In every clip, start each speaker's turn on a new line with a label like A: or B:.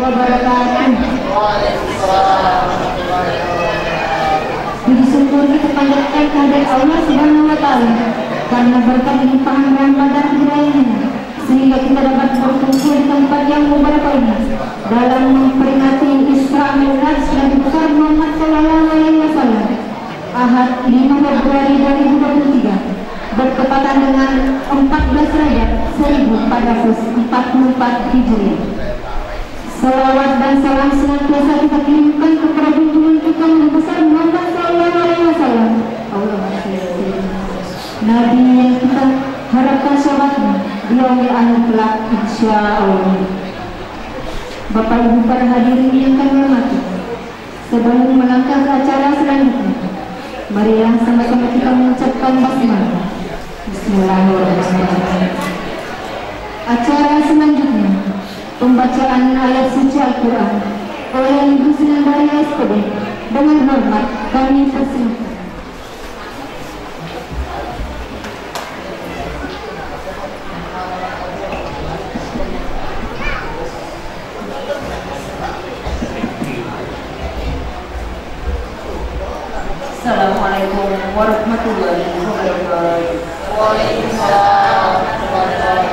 A: wabarakatuh. Puji syukur kita panjatkan kehadirat Allah Subhanahu wa Ta'ala karena berkat limpahan rahmat dan hidayahnya sehingga kita dapat berkumpul di tempat yang mubarak ini dalam memperingati Isra Mi'raj Nabi besar Muhammad Sallallahu Alaihi Wasallam Ahad 5 Februari 2023 bertepatan dengan 14 Rajab 1444 Hijriah. Salawat dan salam senantiasa kita kirimkan kepada junjungan kita Nabi besar Muhammad Sallallahu Alaihi Wasallam. Nabi yang kita harapkan syafaatnya di yaumil akhir kelak insyaallah. Bapak Ibu para hadirin yang kami hormati, sebelum melangkah ke acara selanjutnya, marilah sama-sama kita mengucapkan basmalah. Bismillahirrahmanirrahim. Acara selanjutnya pembacaan ayat suci Al-Quran oleh Ibu Sinandari SPD. Dengan hormat kami persilakan.
B: Assalamualaikum warahmatullahi wabarakatuh.
C: Waalaikumsalam warahmatullahi wabarakatuh.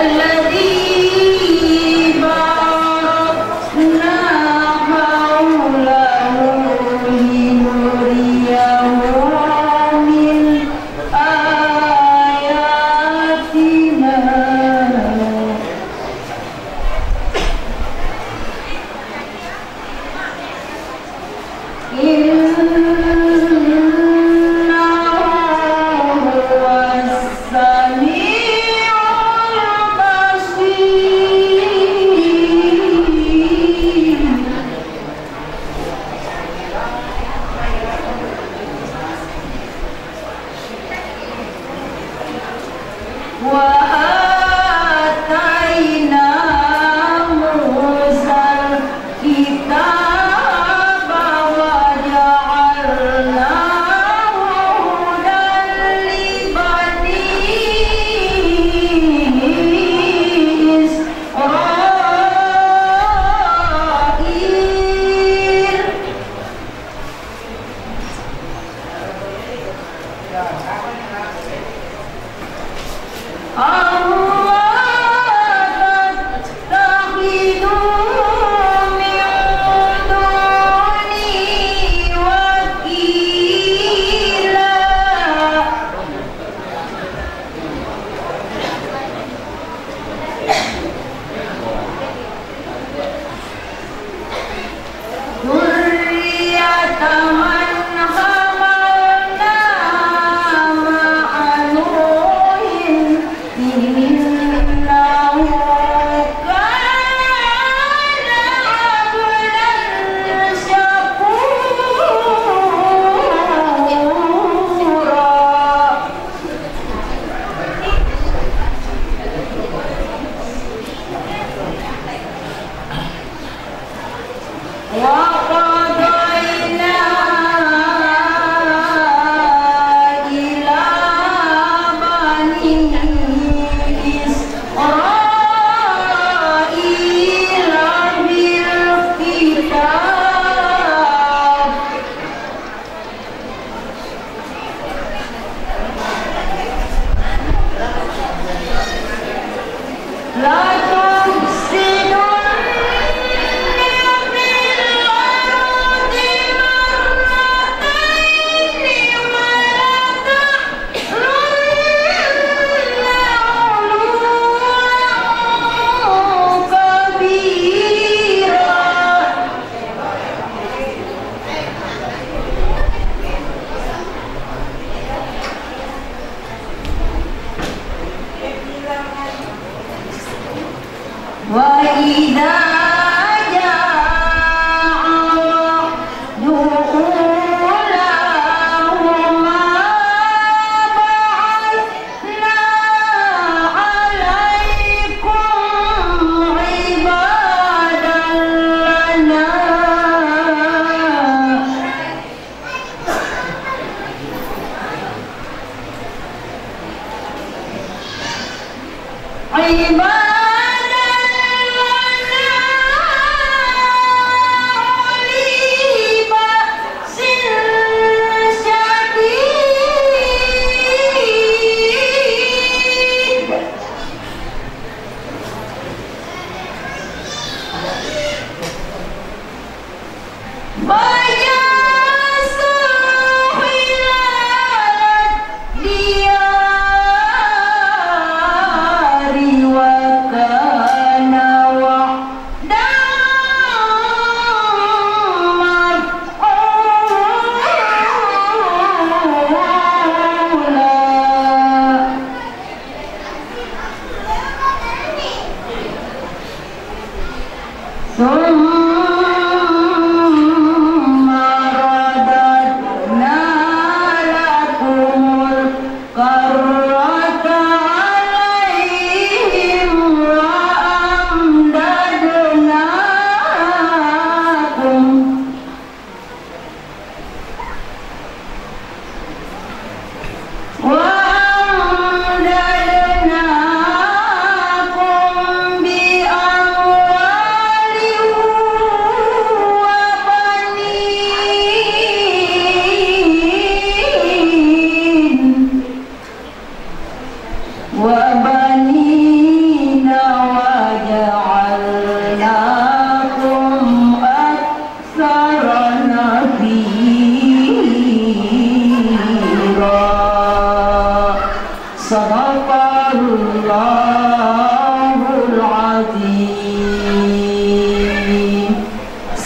B: الذي باركنا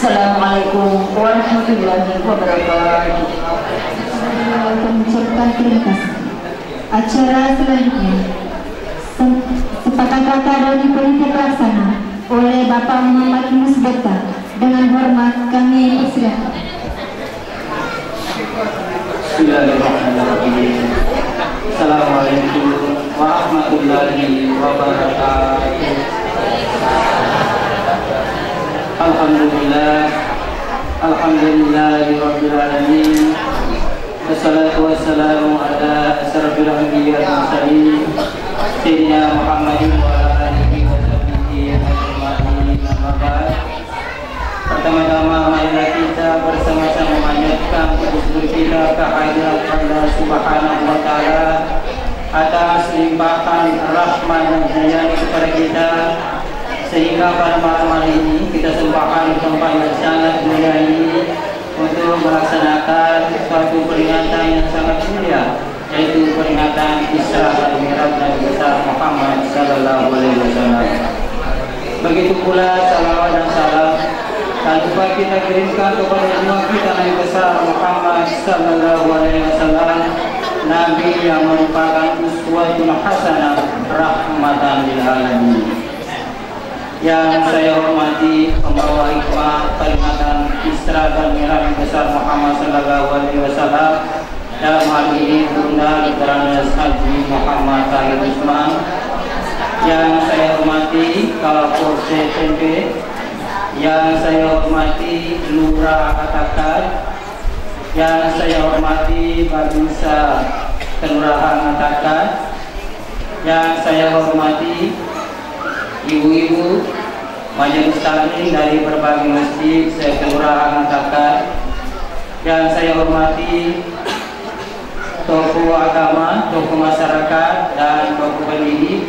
B: Assalamualaikum warahmatullahi wabarakatuh.
A: Akan mengucapkan terima kasih. Acara selanjutnya sepatah kata dari politik pelaksana oleh Bapak Muhammad Musbeta. Dengan hormat kami persilakan.
C: Bismillahirrahmanirrahim. Assalamualaikum warahmatullahi wabarakatuh. Alhamdulillah, alhamdulillahirabbil alamin. Wassalatu wassalamu ala asyrafil anbiya'i wal mursalin sayyidina Muhammadin wa ala alihi wa sahbihi ajma'in. Amma ba'd. Pertama-tama marilah kita bersama-sama memanjatkan puji kita kehadirat Allah Subhanahu wa taala atas limpahan rahmat dan hidayah kepada kita, sehingga pada malam hari ini kita sempatkan di tempat yang sangat mulia ini untuk melaksanakan suatu peringatan yang sangat mulia, yaitu peringatan Isra dan Mi'raj Nabi besar Muhammad sallallahu alaihi wasallam. Begitu pula salawat dan salam tak lupa kita kirimkan kepada semua kita Nabi besar Muhammad sallallahu alaihi wasallam, Nabi yang merupakan uswatun hasanah, rahmatan lil alamin. Yang saya hormati pembawa hikmah peringatan Isra dan Mi'raj besar Muhammad sallallahu alaihi wasallam, dalam hal ini Bunda Leteran Haji Muhammad Tahir Usman. Yang saya hormati Kapolsek SMP, yang saya hormati Lurah Atakan, yang saya hormati Babinsa Kelurahan Atakan, yang saya hormati ibu-ibu majelis taklim dari berbagai masjid se-Kelurahan Atakan, yang saya hormati tokoh agama, tokoh masyarakat, dan tokoh pendidik,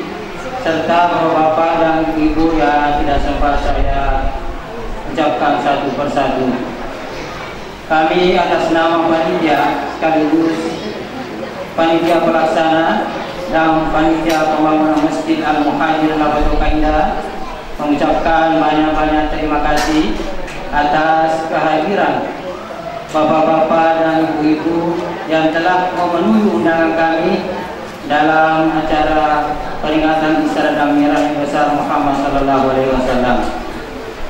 C: serta bapak-bapak dan ibu yang tidak sempat saya ucapkan satu persatu. Kami atas nama panitia sekaligus panitia pelaksana dan panitia pembangunan Masjid Al-Muhajir Labatul Indah mengucapkan banyak-banyak terima kasih atas kehadiran bapak-bapak dan ibu-ibu yang telah memenuhi undangan kami dalam acara peringatan Isra dan Mi'raj yang besar Muhammad Sallallahu Alaihi Wasallam.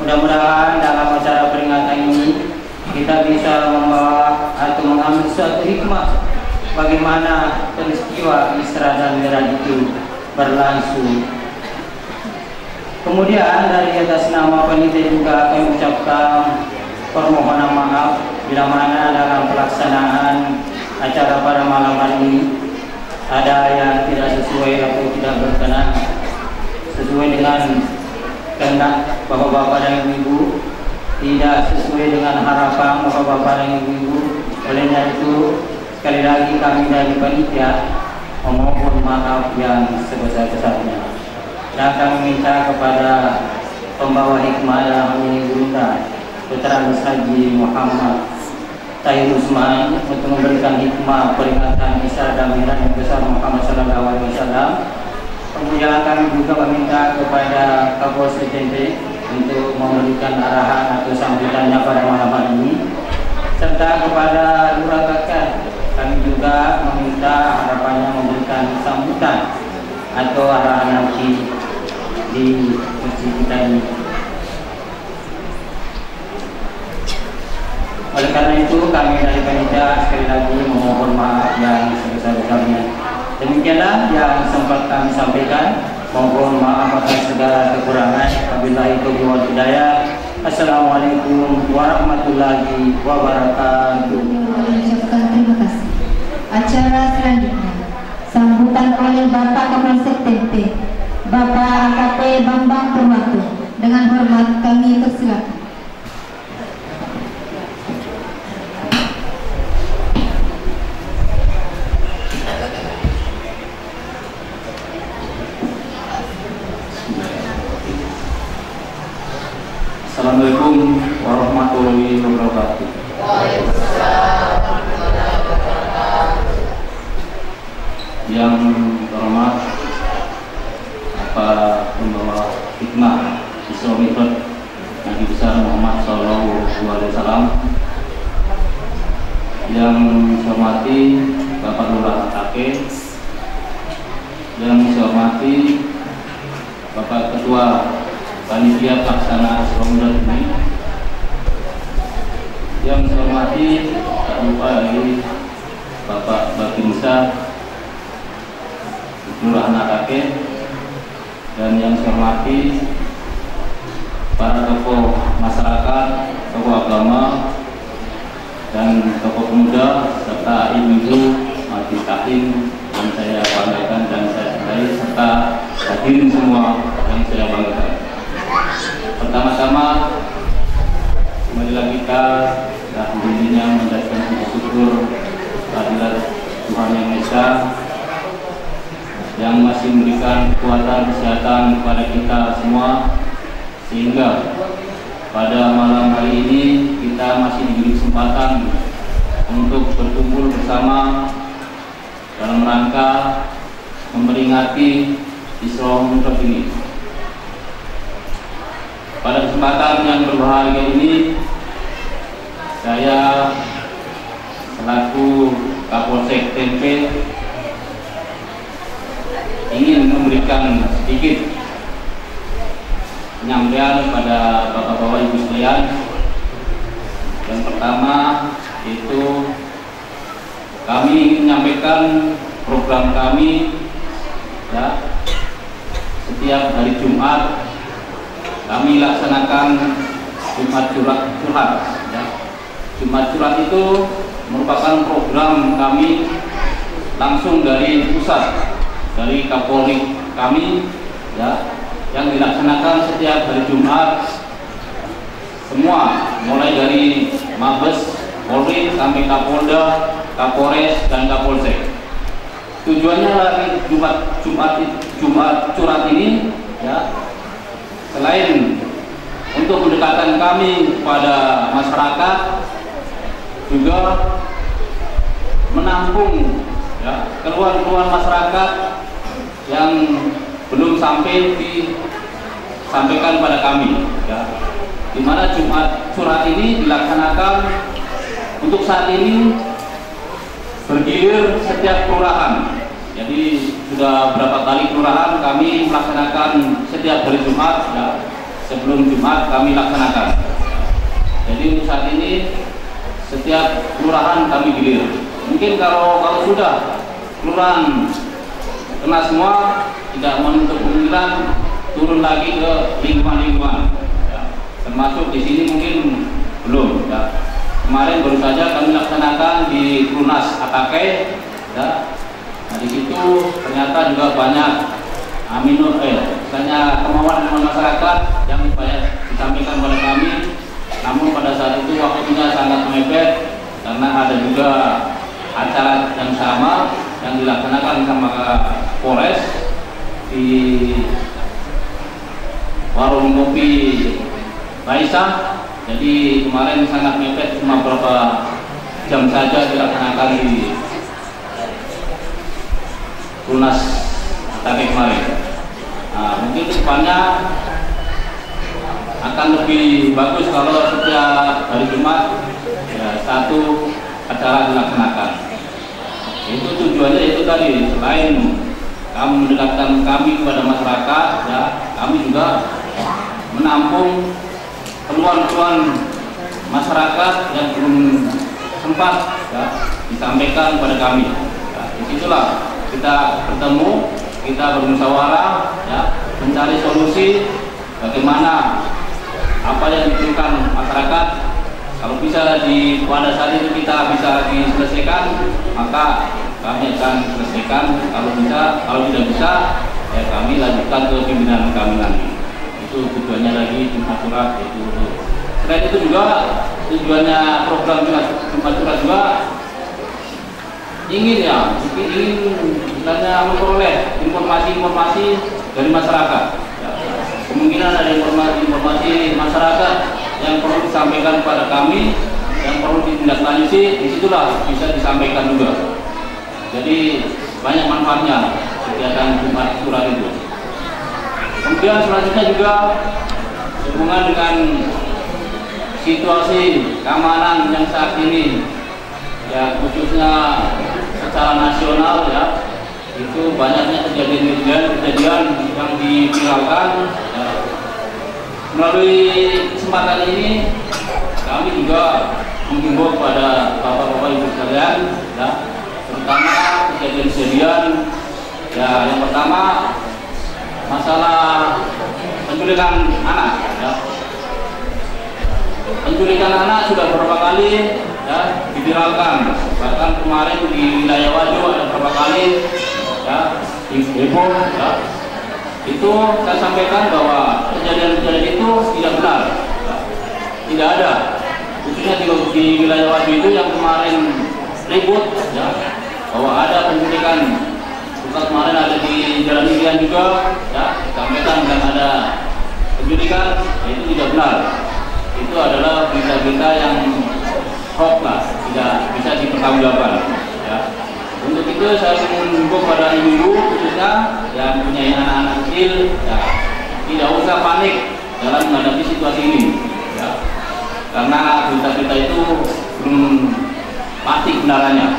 C: Mudah-mudahan dalam acara peringatan ini kita bisa membawa atau mengambil suatu hikmah bagaimana peristiwa Isra dan Mi'raj itu berlangsung. Kemudian dari atas nama panitia juga kami ucapkan permohonan maaf bila mana dalam pelaksanaan acara pada malam hari ini ada yang tidak sesuai atau tidak berkenan sesuai dengan kehendak bapak-bapak dan ibu, tidak sesuai dengan harapan bapak-bapak dan ibu. Olehnya itu sekali lagi kami dari panitia memohon maaf yang sebesar-besarnya, dan kami minta kepada pembawa hikmah dalam ini Bunda Putra Haji Muhammad Tahir Usman untuk memberikan hikmah peringatan Isra dan Mi'raj yang besar Muhammad Sallallahu Alaihi Wasallam. Kemudian kami juga meminta kepada Kapolsek TNT untuk memberikan arahan atau sambutannya pada malam hari ini, serta kepada Lurah Atakan kami juga meminta harapannya memberikan sambutan atau arahan nanti di masjid kita ini. Oleh karena itu kami dari panitia sekali lagi memohon maaf yang sebesar-besarnya. Demikianlah yang sempat kami sampaikan. Mohon maaf atas segala kekurangan. Wabillahi taufiq wal hidayah. Assalamualaikum warahmatullahi wabarakatuh.
A: Terima kasih. Acara selanjutnya sambutan oleh Bapak Kapolsek TNT, Bapak AKP Bambang Purwanto. Dengan hormat kami persilakan.
D: Assalamualaikum warahmatullahi wabarakatuh. Yang terhormat Bapak pembawa hikmah Isra Mi'raj Nabi besar Muhammad Sallallahu Alaihi Wasallam, yang saya hormati Bapak Lurah Atakan, yang saya hormati Bapak Ketua Panitia Pelaksana Isra Mi'raj ini, yang saya hormati tak lupa lagi Bapak Babinsa Kelurahan Atakan, dan yang saya hormati para tokoh masyarakat, tokoh agama, dan tokoh pemuda serta ibu-ibu majelis taklim yang saya banggakan dan saya cintai, serta hadirin semua yang saya banggakan. Pertama-tama marilah kita dahulunya menjadikan syukur kehadirat Tuhan Yang Maha Esa yang masih memberikan kekuatan kesehatan kepada kita semua, sehingga pada malam hari ini kita masih diberi kesempatan untuk berkumpul bersama dalam rangka memperingati Isra Mi'raj ini. Pada kesempatan yang berbahagia ini, saya selaku Kapolsek TNT ingin memberikan sedikit penyampaian pada bapak-bapak ibu sekalian. Yang pertama itu kami ingin menyampaikan program kami ya, setiap hari Jumat kami laksanakan Jumat Curhat ya. Jumat Curhat itu merupakan program kami langsung dari pusat, dari Kapolri kami ya, yang dilaksanakan setiap hari Jumat, semua mulai dari Mabes Polri sampai Kapolda, Kapolres dan Kapolsek. Tujuannya dari Jumat Curhat ini ya, selain untuk mendekatkan kami kepada masyarakat, juga menampung ya, keluhan-keluhan masyarakat yang belum sampai disampaikan pada kami ya. Di mana Jumat Curhat ini dilaksanakan untuk saat ini bergilir setiap kelurahan. Jadi sudah berapa kali kelurahan kami melaksanakan setiap hari Jumat ya, sebelum Jumat kami laksanakan. Jadi untuk saat ini setiap kelurahan kami gilir. Mungkin kalau sudah kelurahan kena semua, tidak menutup kemungkinan turun lagi ke lingkungan-lingkungan ya. Termasuk di sini mungkin belum ya. Kemarin baru saja kami laksanakan di Lunas Atake ya. Nah, di situ ternyata juga banyak misalnya kemauan masyarakat yang banyak disampaikan pada kami. Namun pada saat itu waktunya sangat mepet karena ada juga acara yang sama yang dilaksanakan sama Polres di warung kopi Raisa. Jadi kemarin sangat mepet, cuma beberapa jam saja dilaksanakan di Lunas Atake kemarin. Nah, mungkin depannya akan lebih bagus kalau setiap hari Jumat ya, satu acara dilaksanakan. Itu tujuannya itu tadi, selain kami mendekatkan kami kepada masyarakat ya, kami juga menampung keluhan-keluhan masyarakat yang belum sempat ya, disampaikan kepada kami ya. Disitulah kita bertemu, kita bermusyawarah ya, mencari solusi bagaimana apa yang dibutuhkan masyarakat. Kalau bisa pada saat itu kita bisa diselesaikan, maka kami akan selesaikan. Kalau tidak bisa, ya kami lanjutkan ke pimpinan kami nanti. Itu tujuannya lagi Jumat Curhat itu. Selain itu juga tujuannya program Jumat Curhat juga ingin misalnya memperoleh informasi-informasi dari masyarakat. Ya. Kemungkinan ada informasi masyarakat yang perlu disampaikan kepada kami, yang perlu ditindaklanjuti, disitulah bisa disampaikan juga. Jadi banyak manfaatnya kegiatan Jumat Curhat itu. Kemudian selanjutnya juga hubungan dengan situasi keamanan yang saat ini, ya khususnya secara nasional ya, itu banyaknya kejadian yang diviralkan ya. Melalui kesempatan ini kami juga menghimbau kepada bapak-bapak ibu sekalian ya, terutama kejadian ya, yang pertama masalah penculikan anak ya. Penculikan anak sudah beberapa kali ya diviralkan, bahkan kemarin di wilayah Wajo ada beberapa kali ya di Depok ya. Itu saya sampaikan bahwa kejadian-kejadian itu tidak benar ya. Tidak ada, khususnya di wilayah Wajo itu yang kemarin ribut ya, bahwa ada penculikan. Bukan kemarin ada di Jalan Irian juga ya, disampaikan dan ada penculikan, itu tidak benar. Itu adalah berita-berita yang hoax lah, tidak bisa dipertanggungjawabkan ya. Untuk itu saya menghimbau pada ibu-ibu khususnya yang punya anak-anak kecil ya, tidak usah panik dalam menghadapi situasi ini ya. Karena berita-berita itu belum pasti kebenarannya.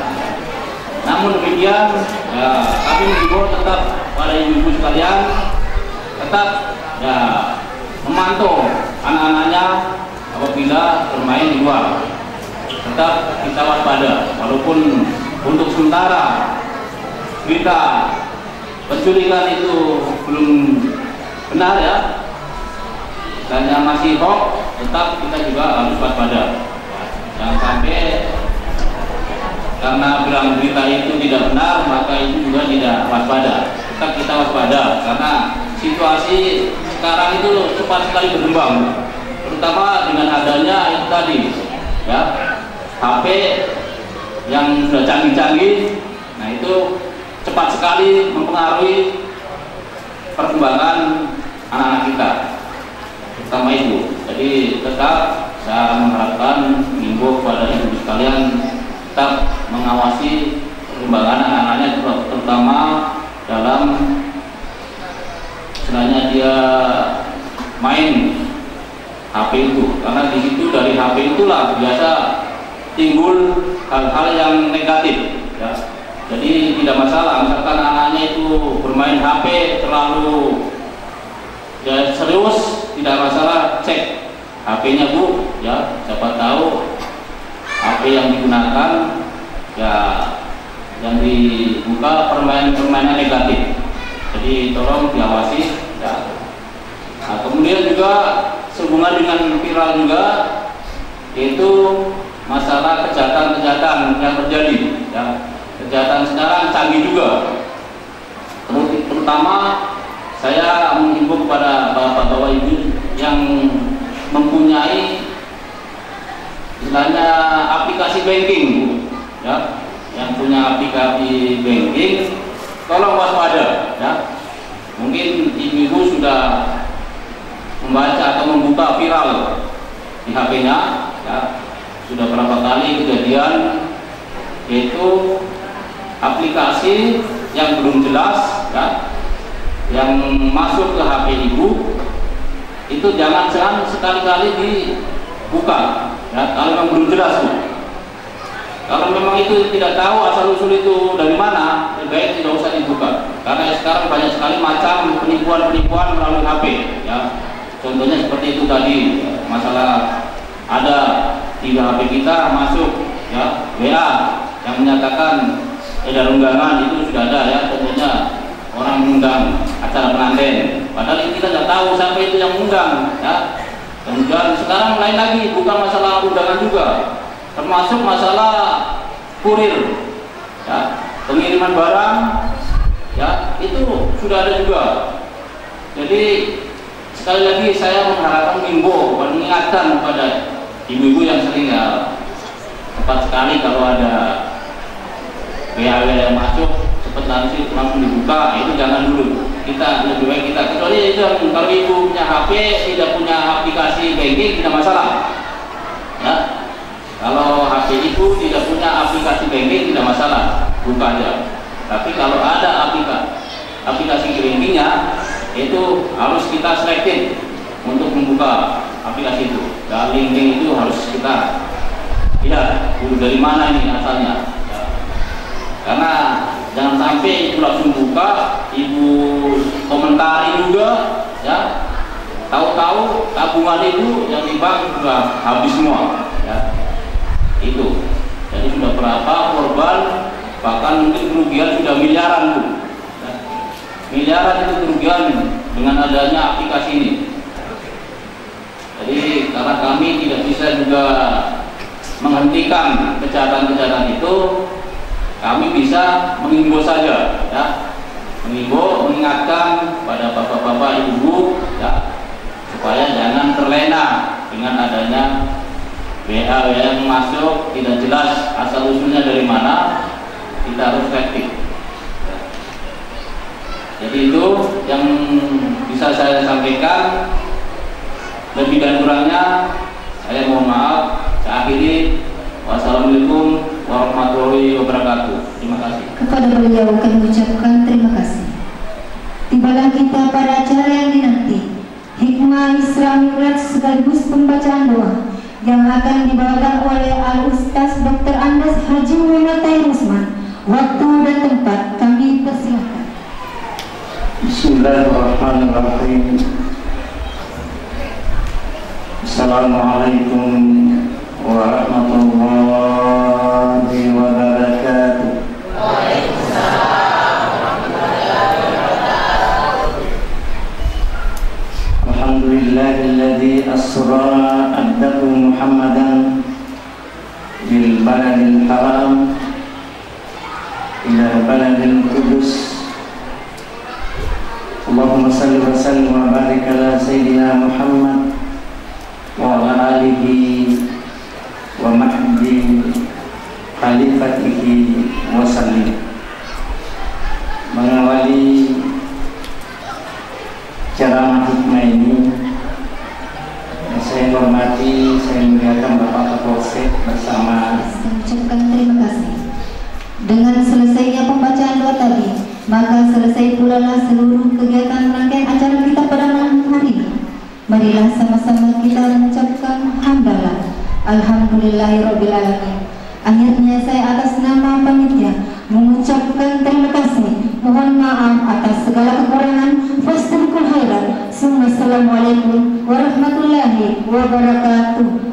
D: Namun demikian ya, kami menghimbau tetap pada ibu-ibu sekalian tetap ya memantau anak-anaknya apabila bermain di luar. Tetap kita waspada, walaupun untuk sementara berita penculikan itu belum benar ya, misalnya masih hoax, tetap kita juga harus waspada. Jangan sampai karena bilang berita itu tidak benar, maka itu juga tidak waspada. Tetap kita waspada, karena situasi sekarang itu cepat sekali berkembang, terutama dengan adanya itu tadi, ya, HP yang sudah canggih-canggih. Nah itu cepat sekali mempengaruhi perkembangan anak-anak kita, terutama itu. Jadi tetap saya mengharapkan, mengimbau kepada ibu sekalian tetap mengawasi perkembangan anak-anaknya, terutama dalam sebenarnya dia main HP itu, karena di situ dari HP itulah biasa timbul hal-hal yang negatif, ya. Jadi tidak masalah misalkan anaknya itu bermain HP terlalu ya serius, tidak masalah, cek HP-nya Bu, ya, siapa tahu HP yang digunakan ya yang dibuka permainan negatif. Jadi tolong diawasi, ya. Nah, kemudian juga sehubungan dengan viral juga, yaitu masalah kejahatan-kejahatan yang terjadi, ya. Kejahatan sekarang canggih juga, terutama saya menghimbau kepada bapak-bapak ibu yang mempunyai istilahnya aplikasi banking, Bu, ya, yang punya aplikasi banking, tolong waspada, ya. Mungkin ibu-ibu sudah membaca atau membuka viral di HP-nya, ya, sudah berapa kali kejadian, yaitu aplikasi yang belum jelas, ya, yang masuk ke HP ibu itu jangan sekali-kali dibuka, ya, kalau memang belum jelas, Bu. Kalau memang itu tidak tahu asal usul itu dari mana, lebih baik tidak usah dibuka, karena sekarang banyak sekali macam penipuan-penipuan melalui HP, ya. Contohnya seperti itu tadi, masalah ada di HP kita masuk, ya, WA yang menyatakan edar undangan, itu sudah ada, ya. Contohnya orang mengundang acara pengantin, padahal kita tidak tahu siapa itu yang mengundang, ya. Kemudian sekarang lain lagi, bukan masalah undangan juga, termasuk masalah kurir, ya, pengiriman barang, ya, itu sudah ada juga. Jadi sekali lagi saya mengharapkan, mengimbau, mengingatkan kepada ibu-ibu yang sering, ya, tepat sekali kalau ada WA yang masuk cepat langsung dibuka, itu jangan dulu. Kita lebih baik kita, kecuali itu kalau ibu punya HP tidak punya aplikasi banking tidak masalah, ya. Kalau HP ibu tidak punya aplikasi banking tidak masalah, buka aja. Tapi kalau ada aplikasi bankingnya, itu harus kita selected untuk membuka aplikasi itu. Dan link-link itu harus kita lihat dulu dari mana ini asalnya, ya. Karena jangan sampai ibu langsung buka, ibu komentari juga, ya. Tahu-tahu tabungan ibu yang di bank sudah habis semua, ya. Itu. Jadi sudah berapa korban, bahkan mungkin kerugian sudah miliaran, Bu. Ya. Miliaran itu kerugian dengan adanya aplikasi ini. Jadi karena kami tidak bisa juga menghentikan kejahatan-kejahatan itu, kami bisa mengimbau saja, ya. Mengimbau, mengingatkan pada bapak-bapak, ibu, ya, supaya jangan terlena dengan adanya WA yang masuk tidak jelas asal usulnya dari mana, kita harus efektif. Jadi itu yang bisa saya sampaikan. Lebih dan kurangnya saya mohon maaf. Saya akhiri. Wassalamualaikum warahmatullahi wabarakatuh. Terima kasih.
A: Kepada beliau kami ucapkan terima kasih. Tibalah kita pada acara yang dinanti, hikmah Isra Mi'raj sekaligus pembacaan doa yang akan dibawakan oleh Al-Ustaz Dr. Andes Haji Muhammad Tahir Usman. Waktu dan tempat kami persilakan.
E: Bismillahirrahmanirrahim. Assalamualaikum warahmatullahi wabarakatuh.
F: Waalaikumsalam warahmatullahi wabarakatuh.
E: Alhamdulillahilladzi وسلم وبارك على سيدنا محمد وعلى آله ومحد خليفته وسلم. Mengawali ceramah hikmah ini, saya hormati, saya muliakan Bapak Kapolsek bersama.
A: Mengucapkan terima kasih. Dengan selesainya pembacaan doa tadi, maka selesai pula lah seluruh kegiatan rangkaian acara kita pada malam hari ini. Marilah sama-sama kita mengucapkan hamdalah. Alhamdulillahirrabbilalamin. Akhirnya saya atas nama panitia mengucapkan terima kasih. Mohon maaf atas segala kekurangan. Fastabiqul khairat. Assalamualaikum warahmatullahi wabarakatuh.